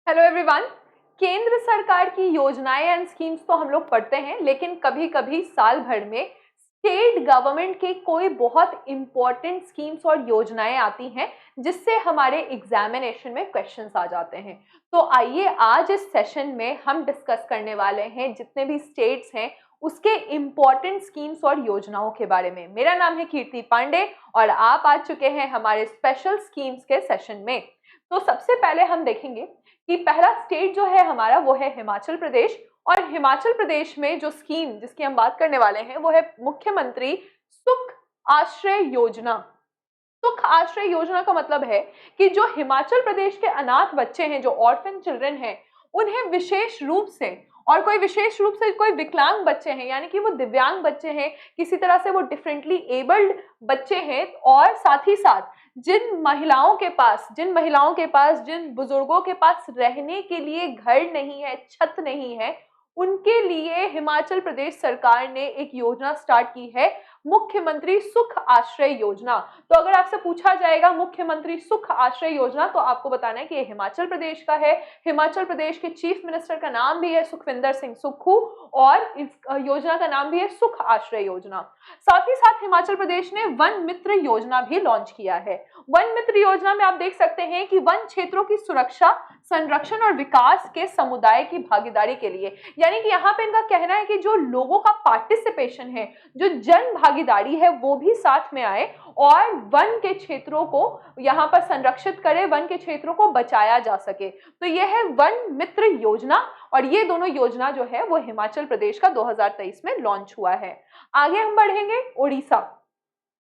Hello everyone. केंद्र सरकार की योजनाएं एंड स्कीम्स तो हम लोग पढ़ते हैं, लेकिन कभी कभी साल भर में स्टेट गवर्नमेंट की कोई बहुत इंपॉर्टेंट स्कीम्स और योजनाएं आती हैं जिससे हमारे एग्जामिनेशन में क्वेश्चंस आ जाते हैं। तो आइए आज इस सेशन में हम डिस्कस करने वाले हैं जितने भी स्टेट्स हैं उसके इम्पॉर्टेंट स्कीम्स और योजनाओं के बारे में। मेरा नाम है कीर्ति पांडे और आप आ चुके हैं हमारे स्पेशल स्कीम्स के सेशन में। तो सबसे पहले हम देखेंगे कि पहला स्टेट जो है हमारा वो है हिमाचल प्रदेश। और हिमाचल प्रदेश में जो स्कीम जिसकी हम बात करने वाले हैं वो है मुख्यमंत्री सुख आश्रय योजना। सुख आश्रय योजना का मतलब है कि जो हिमाचल प्रदेश के अनाथ बच्चे हैं, जो ऑर्फन चिल्ड्रन हैं, उन्हें विशेष रूप से और कोई विशेष रूप से कोई विकलांग बच्चे हैं, यानी कि वो दिव्यांग बच्चे हैं, किसी तरह से वो डिफरेंटली एबल्ड बच्चे हैं, और साथ ही साथ जिन महिलाओं के पास जिन बुजुर्गों के पास रहने के लिए घर नहीं है, छत नहीं है, उनके लिए हिमाचल प्रदेश सरकार ने एक योजना स्टार्ट की है, मुख्यमंत्री सुख आश्रय योजना। तो अगर आपसे पूछा जाएगा मुख्यमंत्री सुख आश्रय योजना, तो आपको बताना है कि ये हिमाचल प्रदेश का है। हिमाचल प्रदेश के चीफ मिनिस्टर का नाम भी है सुखविंदर सिंह सुक्खू और इस योजना का नाम भी है सुख आश्रय योजना। साथ ही साथ हिमाचल प्रदेश ने वन मित्र योजना भी लॉन्च किया है। वन मित्र योजना में आप देख सकते हैं कि वन क्षेत्रों की सुरक्षा, संरक्षण और विकास के समुदाय की भागीदारी के लिए, यानी कि यहाँ पे इनका कहना है कि जो लोगों का पार्टिसिपेशन है, जो जन भागीदारी है, वो भी साथ में आए और वन के क्षेत्रों को यहाँ पर संरक्षित करे, वन के क्षेत्रों को बचाया जा सके। तो यह है वन मित्र योजना और ये दोनों योजना जो है वो हिमाचल प्रदेश का 2023 में लॉन्च हुआ है। आगे हम बढ़ेंगे उड़ीसा।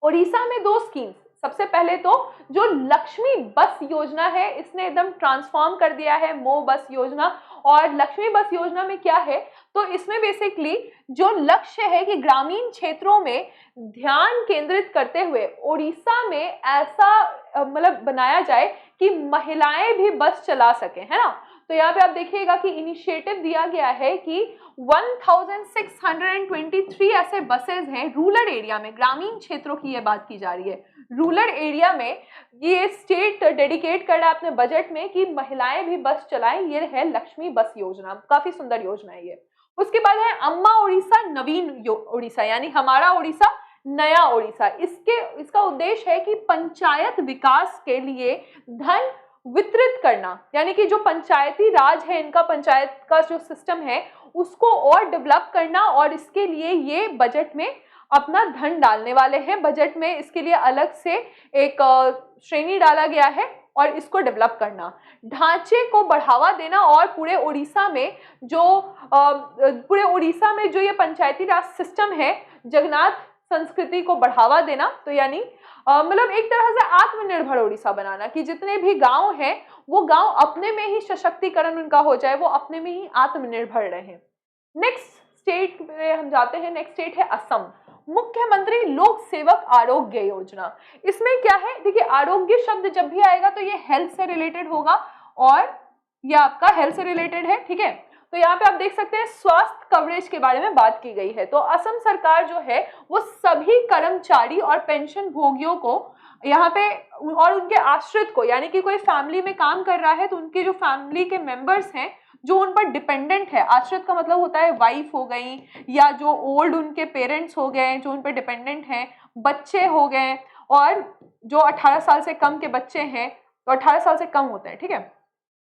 उड़ीसा में दो स्कीम्स। सबसे पहले तो जो लक्ष्मी बस योजना है, इसने एकदम ट्रांसफॉर्म कर दिया है मो बस योजना। और लक्ष्मी बस योजना में क्या है, तो इसमें बेसिकली जो लक्ष्य है कि ग्रामीण क्षेत्रों में ध्यान केंद्रित करते हुए उड़ीसा में ऐसा मतलब बनाया जाए कि महिलाएं भी बस चला सके, है ना। तो यहाँ पे आप देखिएगा कि इनिशिएटिव दिया गया है कि 1623 ऐसे बसेस हैं रूरल एरिया में, ग्रामीण क्षेत्रों की ये बात की जा रही है, रूरल एरिया में ये स्टेट डेडिकेट कर रहा है अपने बजट में कि महिलाएं भी बस चलाएं। ये है लक्ष्मी बस योजना, काफी सुंदर योजना है ये। उसके बाद है अम्मा उड़ीसा नवीन उड़ीसा, यानी हमारा उड़ीसा नया उड़ीसा। इसका उद्देश्य है कि पंचायत विकास के लिए धन वितरित करना, यानी कि जो पंचायती राज है इनका, पंचायत का जो सिस्टम है उसको और डेवलप करना, और इसके लिए ये बजट में अपना धन डालने वाले हैं। बजट में इसके लिए अलग से एक श्रेणी डाला गया है और इसको डेवलप करना, ढांचे को बढ़ावा देना और पूरे उड़ीसा में जो ये पंचायती राज सिस्टम है, जगन्नाथ संस्कृति को बढ़ावा देना। तो यानी मतलब एक तरह से आत्मनिर्भर उड़ीसा बनाना कि जितने भी गांव हैं वो गांव अपने में ही सशक्तिकरण उनका हो जाए, वो अपने में ही आत्मनिर्भर रहे। नेक्स्ट स्टेट पे हम जाते हैं। नेक्स्ट स्टेट है असम। मुख्यमंत्री लोक सेवक आरोग्य योजना। इसमें क्या है, देखिए आरोग्य शब्द जब भी आएगा तो ये हेल्थ से रिलेटेड होगा और ये आपका हेल्थ से रिलेटेड है, ठीक है। तो यहाँ पे आप देख सकते हैं स्वास्थ्य कवरेज के बारे में बात की गई है। तो असम सरकार जो है वो सभी कर्मचारी और पेंशन भोगियों को यहाँ पे और उनके आश्रित को, यानी कि कोई फैमिली में काम कर रहा है तो उनके जो फैमिली के मेंबर्स हैं जो उन पर डिपेंडेंट है, आश्रित का मतलब होता है वाइफ हो गई या जो ओल्ड उनके पेरेंट्स हो गए जो उन पर डिपेंडेंट हैं, बच्चे हो गए, और जो 18 साल से कम के बच्चे हैं, तो 18 साल से कम होते हैं, ठीक है,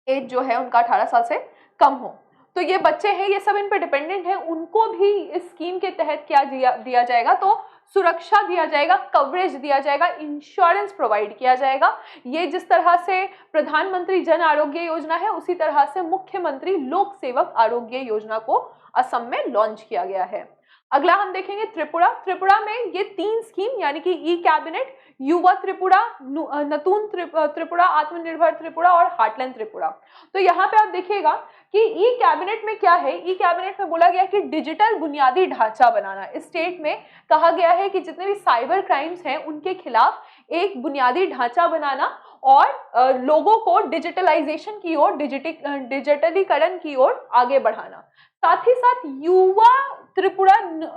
एज जो है उनका 18 साल से कम हो, तो ये बच्चे हैं, ये सब इन पे डिपेंडेंट हैं, उनको भी इस स्कीम के तहत क्या दिया जाएगा, तो सुरक्षा दिया जाएगा, कवरेज दिया जाएगा, इंश्योरेंस प्रोवाइड किया जाएगा। ये जिस तरह से प्रधानमंत्री जन आरोग्य योजना है उसी तरह से मुख्यमंत्री लोक सेवक आरोग्य योजना को असम में लॉन्च किया गया है। अगला हम देखेंगे त्रिपुरा। त्रिपुरा में ये 3 स्कीम, यानी कि ई कैबिनेट, युवा त्रिपुरा, नतून त्रिपुरा, आत्मनिर्भर त्रिपुरा और हार्टलैंड त्रिपुरा। तो यहाँ पे आप देखिएगा कि ई कैबिनेट में क्या है, ई कैबिनेट में बोला गया कि डिजिटल बुनियादी ढांचा बनाना। इस स्टेट में कहा गया है कि जितने भी साइबर क्राइम्स हैं उनके खिलाफ एक बुनियादी ढांचा बनाना और लोगों को डिजिटलाइजेशन की ओर, डिजिटलीकरण की ओर आगे बढ़ाना। साथ ही साथ युवा त्रिपुरा,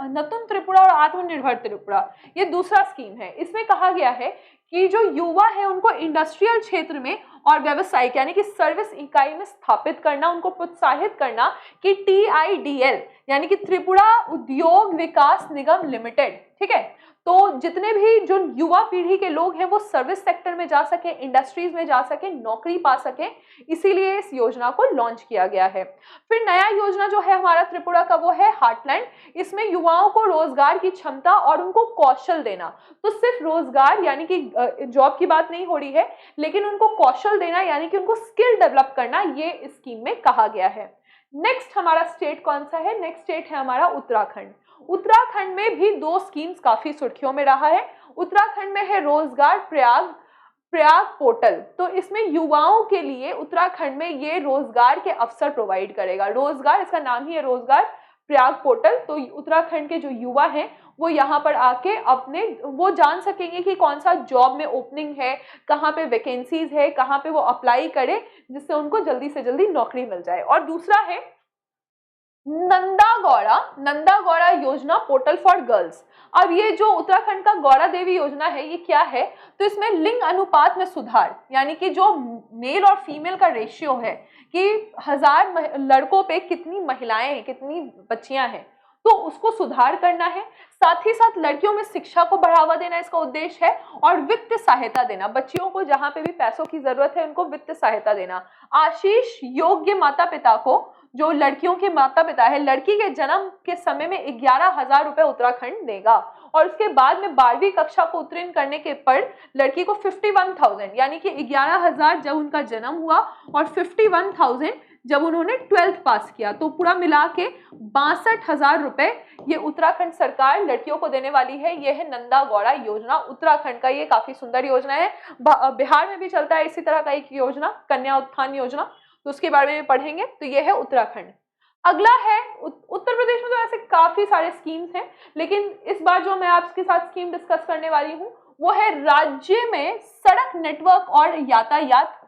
नतून त्रिपुरा और आत्मनिर्भर त्रिपुरा, ये दूसरा स्कीम है। इसमें कहा गया है कि जो युवा है उनको इंडस्ट्रियल क्षेत्र में और व्यावसायिक यानी कि सर्विस इकाई में स्थापित करना, उनको प्रोत्साहित करना कि TIDL यानी कि त्रिपुरा उद्योग विकास निगम लिमिटेड, ठीक है, तो जितने भी जो युवा पीढ़ी के लोग हैं वो सर्विस सेक्टर में जा सके, इंडस्ट्रीज में जा सके, नौकरी पा सके, इसीलिए इस योजना को लॉन्च किया गया है। फिर नया योजना जो है हमारा त्रिपुरा का वो है हार्टलैंड। इसमें युवाओं को रोजगार की क्षमता और उनको कौशल देना, तो सिर्फ रोजगार यानी कि जॉब की बात नहीं हो रही है, लेकिन उनको कौशल देना यानी कि उनको स्किल डेवलप करना, ये इस स्कीम में कहा गया है। नेक्स्ट हमारा स्टेट कौन सा है? नेक्स्ट स्टेट है हमारा उत्तराखंड। उत्तराखंड में भी दो स्कीम्स काफी सुर्खियों में रहा है। उत्तराखंड में है रोजगार प्रयाग पोर्टल, तो इसमें युवाओं के लिए उत्तराखंड में ये रोजगार के अवसर प्रोवाइड करेगा। रोजगार, इसका नाम ही है रोजगार प्रयाग पोर्टल। तो उत्तराखंड के जो युवा हैं वो यहाँ पर आके अपने वो जान सकेंगे कि कौन सा जॉब में ओपनिंग है, कहाँ पे वैकेंसीज है, कहाँ पे वो अप्लाई करे, जिससे उनको जल्दी से जल्दी नौकरी मिल जाए। और दूसरा है नंदा गौड़ा योजना पोर्टल फॉर गर्ल्स। अब ये जो उत्तराखंड का गौड़ा देवी योजना है ये क्या है? तो इसमें लिंग अनुपात में सुधार, यानी कि जो मेल और फीमेल का रेशियो है कि 1000 लड़कों पे कितनी महिलाएं हैं, कितनी बच्चियां हैं, तो उसको सुधार करना है। साथ ही साथ लड़कियों में शिक्षा को बढ़ावा देना इसका उद्देश्य है, और वित्त सहायता देना, बच्चियों को जहां पे भी पैसों की जरूरत है उनको वित्त सहायता देना। आशीष योग्य माता पिता को, जो लड़कियों के माता पिता है, लड़की के जन्म के समय में 11,000 रुपए उत्तराखंड देगा, और उसके बाद में 12वीं कक्षा को उत्तीर्ण करने के पर लड़की को 51,000 यानी कि 11,000 जब उनका जन्म हुआ और 51,000 जब उन्होंने 12th पास किया, तो पूरा मिला के 62,000 रुपए ये उत्तराखंड सरकार लड़कियों को देने वाली है। यह है नंदा गौड़ा योजना उत्तराखंड का। ये काफी सुंदर योजना है। बिहार में भी चलता है इसी तरह का एक योजना, कन्या उत्थान योजना, तो उसके बारे में पढ़ेंगे। तो ये है उत्तराखंड। अगला है उत्तर प्रदेश में। तो ऐसे काफी सारे स्कीम्स हैं, लेकिन इस बार जो मैं आपके साथ स्कीम डिस्कस करने वाली हूँ वो है राज्य में सड़क नेटवर्क और यातायात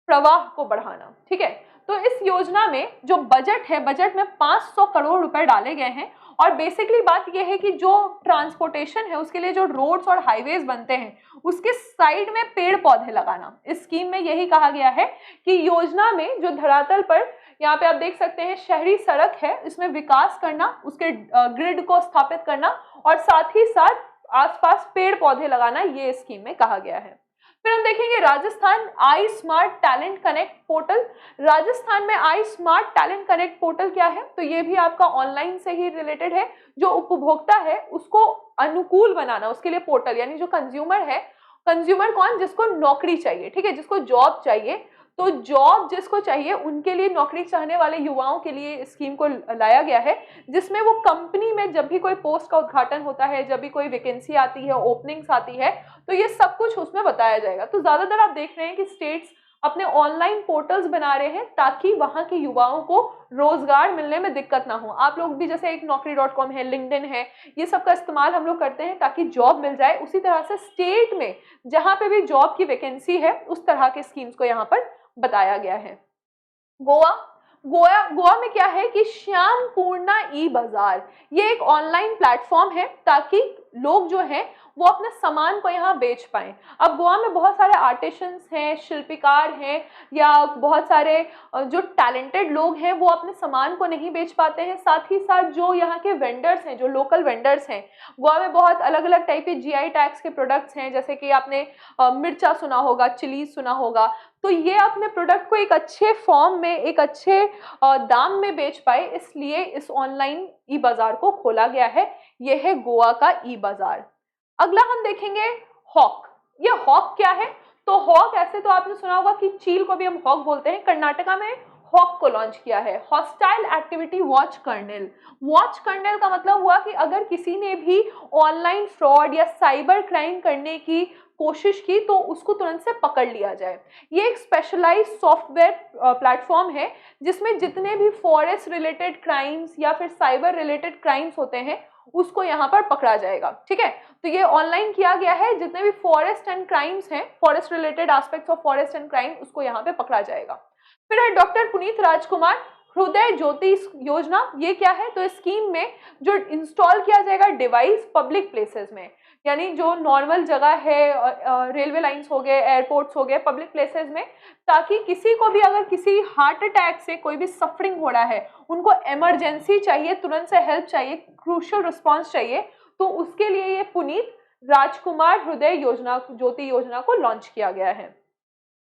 प्रवाह को बढ़ाना, ठीक है। तो इस योजना में जो बजट है, बजट में 500 करोड़ रुपए डाले गए हैं, और बेसिकली बात यह है कि जो ट्रांसपोर्टेशन है उसके लिए जो रोड्स और हाईवेज बनते हैं उसके साइड में पेड़ पौधे लगाना। इस स्कीम में यही कहा गया है कि योजना में जो धरातल पर यहाँ पे आप देख सकते हैं शहरी सड़क है, इसमें विकास करना, उसके ग्रिड को स्थापित करना, और साथ ही साथ आसपास पेड़ पौधे लगाना, ये स्कीम में कहा गया है। फिर हम देखेंगे Rajasthan I smart talent connect portal. Rajasthan में I smart talent connect portal क्या है? तो ये भी आपका ऑनलाइन से ही रिलेटेड है। जो उपभोक्ता है उसको अनुकूल बनाना, उसके लिए पोर्टल, यानी जो कंज्यूमर है, कंज्यूमर कौन? जिसको नौकरी चाहिए, ठीक है, जिसको जॉब चाहिए, तो जॉब जिसको चाहिए उनके लिए, नौकरी चाहने वाले युवाओं के लिए स्कीम को लाया गया है, जिसमें वो कंपनी में जब भी कोई पोस्ट का उद्घाटन होता है, जब भी कोई वैकेंसी आती है, ओपनिंग्स आती है, तो ये सब कुछ उसमें बताया जाएगा। तो ज्यादातर आप देख रहे हैं कि स्टेट्स अपने ऑनलाइन पोर्टल्स बना रहे हैं ताकि वहां के युवाओं को रोजगार मिलने में दिक्कत ना हो। आप लोग भी जैसे एक naukri.com है, लिंक्डइन है, ये सब का इस्तेमाल हम लोग करते हैं ताकि जॉब मिल जाए। उसी तरह से स्टेट में जहां पे भी जॉब की वैकेंसी है उस तरह के स्कीम्स को यहाँ पर बताया गया है। गोवा में क्या है कि श्याम पूर्णा ई बाजार, ये एक ऑनलाइन प्लेटफॉर्म है ताकि लोग जो हैं वो अपने सामान को यहाँ बेच पाएं। अब गोवा में बहुत सारे आर्टिशंस हैं, शिल्पकार हैं, या बहुत सारे जो टैलेंटेड लोग हैं वो अपने सामान को नहीं बेच पाते हैं। साथ ही साथ जो यहाँ के वेंडर्स हैं, जो लोकल वेंडर्स हैं, गोवा में बहुत अलग अलग टाइप के GI टैग्स के प्रोडक्ट्स हैं, जैसे कि आपने मिर्चा सुना होगा, चिलीज सुना होगा, तो ये अपने प्रोडक्ट को एक अच्छे फॉर्म में, एक अच्छे दाम में बेच पाए, इसलिए इस ऑनलाइन ई बाजार को खोला गया है। यह है गोवा का ई बाजार। अगला हम देखेंगे हॉक। ये हॉक क्या है? तो हॉक, ऐसे तो आपने सुना होगा कि चील को भी हम हॉक बोलते हैं। कर्नाटका में हॉक को लॉन्च किया है, hostile activity watch kernel. Watch kernel का मतलब हुआ कि अगर किसी ने भी ऑनलाइन फ्रॉड या साइबर क्राइम करने की कोशिश की तो उसको तुरंत से पकड़ लिया जाए। ये एक स्पेशलाइज्ड सॉफ्टवेयर प्लेटफॉर्म है जिसमें जितने भी फॉरेस्ट रिलेटेड क्राइम्स या फिर साइबर रिलेटेड क्राइम्स होते हैं उसको यहाँ पर पकड़ा जाएगा, ठीक है। तो ये ऑनलाइन किया गया है, जितने भी फॉरेस्ट एंड क्राइम्स हैं, forest related aspects of forest and crime, उसको यहाँ पे पकड़ा जाएगा। फिर है डॉक्टर पुनीत राजकुमार हृदय ज्योति योजना ये क्या है, तो इस स्कीम में जो इंस्टॉल किया जाएगा डिवाइस पब्लिक प्लेसेस में, यानी जो नॉर्मल जगह है, रेलवे लाइंस हो गए, एयरपोर्ट्स हो गए, पब्लिक प्लेसेस में, ताकि किसी को भी अगर किसी हार्ट अटैक से कोई भी सफरिंग हो रहा है, उनको इमरजेंसी चाहिए, तुरंत से हेल्प चाहिए, क्रूशियल रिस्पॉन्स चाहिए, तो उसके लिए ये पुनीत राजकुमार हृदय योजना ज्योति योजना को लॉन्च किया गया है।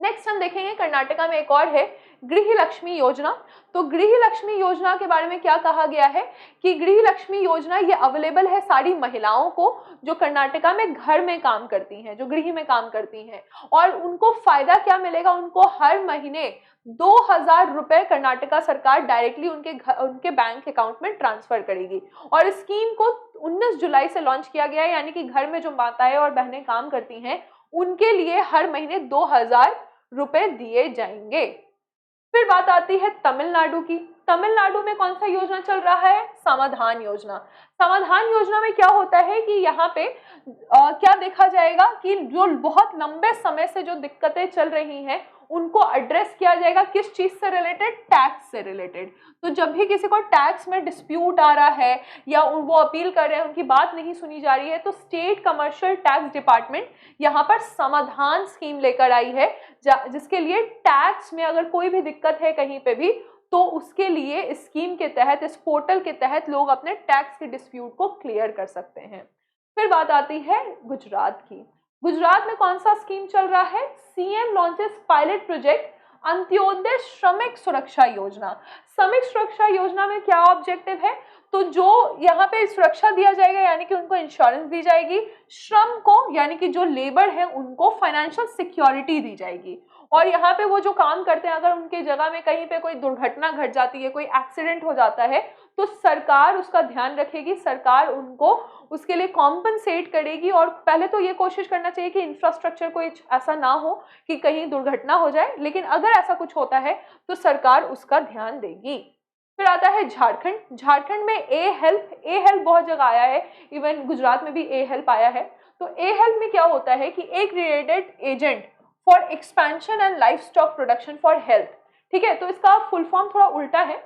नेक्स्ट हम देखेंगे कर्नाटका में एक और है गृह लक्ष्मी योजना। तो गृह लक्ष्मी योजना के बारे में क्या कहा गया है कि गृह लक्ष्मी योजना ये अवेलेबल है सारी महिलाओं को जो कर्नाटका में घर में काम करती हैं, जो गृह में काम करती हैं, और उनको फायदा क्या मिलेगा, उनको हर महीने 2000 रुपए कर्नाटका सरकार डायरेक्टली उनके बैंक अकाउंट में ट्रांसफर करेगी। और इस स्कीम को 19 जुलाई से लॉन्च किया गया है, यानी कि घर में जो माताएं और बहनें काम करती हैं उनके लिए हर महीने 2000 रुपए दिए जाएंगे। फिर बात आती है तमिलनाडु की। तमिलनाडु में कौन सा योजना चल रहा है, समाधान योजना। समाधान योजना में क्या होता है कि यहाँ पे क्या देखा जाएगा कि जो बहुत लंबे समय से जो दिक्कतें चल रही हैं उनको एड्रेस किया जाएगा, किस चीज से रिलेटेड, टैक्स से रिलेटेड। तो जब भी किसी को टैक्स में डिस्प्यूट आ रहा है या वो अपील कर रहे हैं, उनकी बात नहीं सुनी जा रही है, तो स्टेट कमर्शियल टैक्स डिपार्टमेंट यहाँ पर समाधान स्कीम लेकर आई है, जिसके लिए टैक्स में अगर कोई भी दिक्कत है कहीं पे भी, तो उसके लिए इस स्कीम के तहत, इस पोर्टल के तहत लोग अपने टैक्स के डिस्प्यूट को क्लियर कर सकते हैं। फिर बात आती है गुजरात की। गुजरात में कौन सा स्कीम चल रहा है, CM launches pilot project Antyodaya श्रमिक सुरक्षा योजना। श्रमिक सुरक्षा योजना में क्या ऑब्जेक्टिव है, तो जो यहाँ पे सुरक्षा दिया जाएगा, यानी कि उनको इंश्योरेंस दी जाएगी, श्रम को यानी कि जो लेबर है उनको फाइनेंशियल सिक्योरिटी दी जाएगी, और यहाँ पे वो जो काम करते हैं अगर उनके जगह में कहीं पे कोई दुर्घटना घट जाती है, कोई एक्सीडेंट हो जाता है, तो सरकार उसका ध्यान रखेगी, सरकार उनको उसके लिए कॉम्पनसेट करेगी। और पहले तो ये कोशिश करना चाहिए कि इंफ्रास्ट्रक्चर कोई ऐसा ना हो कि कहीं दुर्घटना हो जाए, लेकिन अगर ऐसा कुछ होता है तो सरकार उसका ध्यान देगी। फिर आता है झारखंड। झारखंड में ए हेल्प बहुत जगह आया है, इवन गुजरात में भी ए हेल्प आया है। तो ए हेल्प में क्या होता है कि एक created agent for expansion and life stock production for health, ठीक है, तो इसका फुल फॉर्म थोड़ा उल्टा है,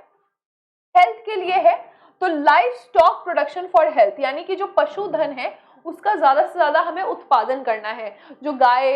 हेल्थ के लिए है, तो life stock production for health, यानी कि जो पशुधन है उसका ज्यादा से ज्यादा हमें उत्पादन करना है, जो गाय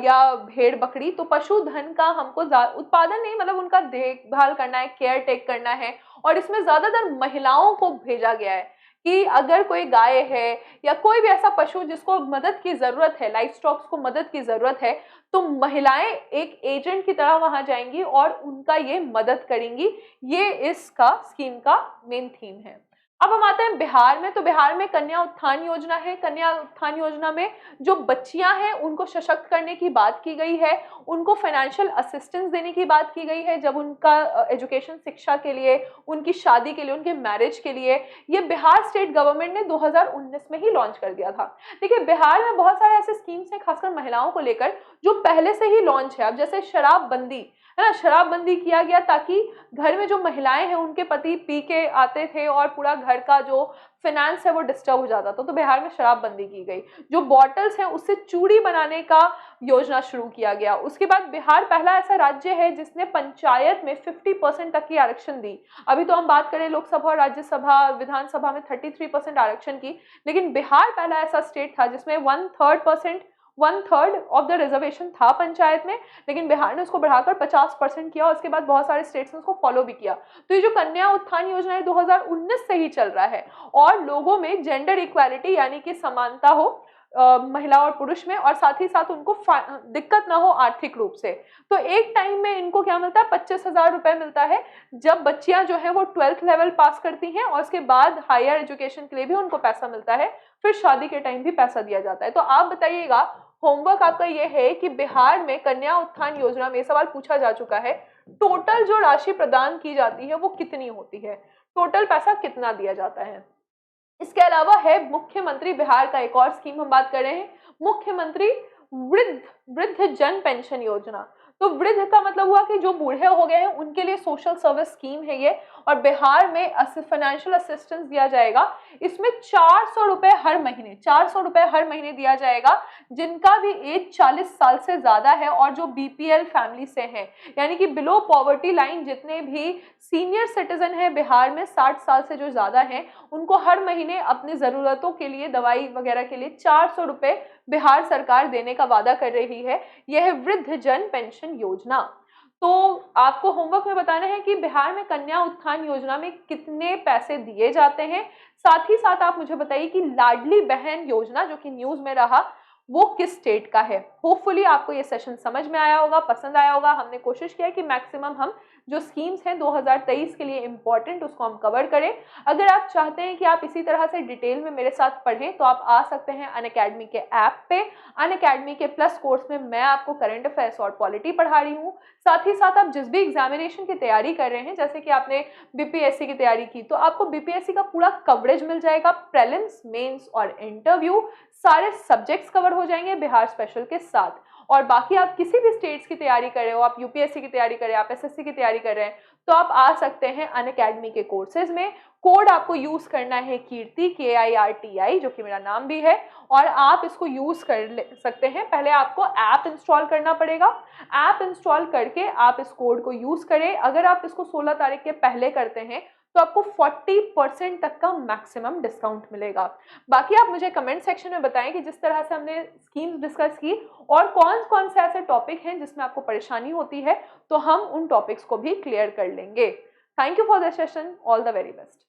या भेड़ बकरी, तो पशुधन का हमको उत्पादन नहीं, मतलब उनका देखभाल करना है, केयर टेक करना है। और इसमें ज्यादातर महिलाओं को भेजा गया है कि अगर कोई गाय है या कोई भी ऐसा पशु जिसको मदद की जरूरत है, लाइफ स्टॉक्स को मदद की जरूरत है, तो महिलाएं एक एजेंट की तरह वहां जाएंगी और उनका ये मदद करेंगी। ये इसका स्कीम का मेन थीम है। अब हम आते हैं बिहार में। तो बिहार में कन्या उत्थान योजना है। कन्या उत्थान योजना में जो बच्चियां हैं उनको सशक्त करने की बात की गई है, उनको फाइनेंशियल असिस्टेंस देने की बात की गई है, जब उनका एजुकेशन, शिक्षा के लिए, उनकी शादी के लिए, उनके मैरिज के लिए। ये बिहार स्टेट गवर्नमेंट ने 2019 में ही लॉन्च कर दिया था। देखिए बिहार में बहुत सारे ऐसे स्कीम्स हैं खासकर महिलाओं को लेकर जो पहले से ही लॉन्च है। अब जैसे शराबबंदी है ना, शराबबंदी किया गया ताकि घर में जो महिलाएं हैं उनके पति पी के आते थे और पूरा घर का जो फाइनेंस है वो डिस्टर्ब हो जाता था, तो बिहार में शराबबंदी की गई। जो बॉटल्स हैं उससे चूड़ी बनाने का योजना शुरू किया गया। उसके बाद बिहार पहला ऐसा राज्य है जिसने पंचायत में 50% तक की आरक्षण दी। अभी तो हम बात करें लोकसभा और राज्यसभा, विधानसभा में 33% आरक्षण की, लेकिन बिहार पहला ऐसा स्टेट था जिसमें 1/3 ऑफ द रिजर्वेशन था पंचायत में, लेकिन बिहार ने उसको बढ़ाकर 50% किया। और उसके बाद बहुत सारे स्टेट्स ने उसको फॉलो भी किया। तो ये जो कन्या उत्थान योजना है 2019 से ही चल रहा है, और लोगों में जेंडर इक्वालिटी यानी कि समानता हो महिला और पुरुष में, और साथ ही साथ उनको दिक्कत ना हो आर्थिक रूप से। तो एक टाइम में इनको क्या मिलता है, 25,000 रुपए मिलता है जब बच्चियां जो है वो 12th लेवल पास करती हैं, और उसके बाद हायर एजुकेशन के लिए भी उनको पैसा मिलता है, फिर शादी के टाइम भी पैसा दिया जाता है। तो आप बताइएगा, होमवर्क आपका ये है कि बिहार में कन्या उत्थान योजना में सवाल पूछा जा चुका है, टोटल जो राशि प्रदान की जाती है वो कितनी होती है, टोटल पैसा कितना दिया जाता है। इसके अलावा है मुख्यमंत्री बिहार का एक और स्कीम हम बात कर रहे हैं, मुख्यमंत्री वृद्ध जन पेंशन योजना। तो वृद्ध का मतलब हुआ कि जो बूढ़े हो गए हैं उनके लिए सोशल सर्विस स्कीम है ये, और बिहार में फाइनेंशियल असिस्टेंस दिया जाएगा। इसमें 400 रुपए हर महीने, 400 रुपए हर महीने दिया जाएगा जिनका भी एज 40 साल से ज्यादा है और जो बीपीएल फैमिली से हैं, यानी कि बिलो पॉवर्टी लाइन जितने भी सीनियर सिटीजन है बिहार में 60 साल से जो ज्यादा हैं, उनको हर महीने अपनी जरूरतों के लिए, दवाई वगैरह के लिए 400 रुपए बिहार सरकार देने का वादा कर रही है। यह है वृद्ध जन पेंशन योजना। तो आपको होमवर्क में बताना है कि बिहार में कन्या उत्थान योजना में कितने पैसे दिए जाते हैं। साथ ही साथ आप मुझे बताइए कि लाडली बहन योजना जो कि न्यूज में रहा, वो किस स्टेट का है। होपफुली आपको ये सेशन समझ में आया होगा, पसंद आया होगा। हमने कोशिश किया कि मैक्सिमम हम जो स्कीम्स हैं 2023 के लिए इंपॉर्टेंट, उसको हम कवर करें। अगर आप चाहते हैं कि आप इसी तरह से डिटेल में मेरे साथ पढ़ें तो आप आ सकते हैं अनअकैडमी के ऐप पे। अनअकैडमी के प्लस कोर्स में मैं आपको करंट अफेयर्स और पॉलिटी पढ़ा रही हूँ। साथ ही साथ आप जिस भी एग्जामिनेशन की तैयारी कर रहे हैं, जैसे कि आपने बीपीएससी की तैयारी की, तो आपको बीपीएससी का पूरा कवरेज मिल जाएगा। प्रीलिम्स, मेंस और इंटरव्यू सारे सब्जेक्ट्स कवर हो जाएंगे बिहार स्पेशल के साथ। और बाकी आप किसी भी स्टेट्स की तैयारी कर रहे हो, आप यूपीएससी की तैयारी कर रहे हैं, आप एसएससी की तैयारी कर रहे हैं, तो आप आ सकते हैं अनअकैडमी के कोर्सेज में। कोड आपको यूज करना है कीर्ति, KIRTI, जो कि मेरा नाम भी है, और आप इसको यूज कर सकते हैं। पहले आपको ऐप इंस्टॉल करना पड़ेगा। ऐप इंस्टॉल करके आप इस कोड को यूज करें। अगर आप इसको 16 तारीख के पहले करते हैं तो आपको 40% तक का मैक्सिमम डिस्काउंट मिलेगा। बाकी आप मुझे कमेंट सेक्शन में बताएं कि जिस तरह से हमने स्कीम्स डिस्कस की और कौन कौन से ऐसे टॉपिक हैं जिसमें आपको परेशानी होती है, तो हम उन टॉपिक्स को भी क्लियर कर लेंगे। Thank you for the session. All the very best.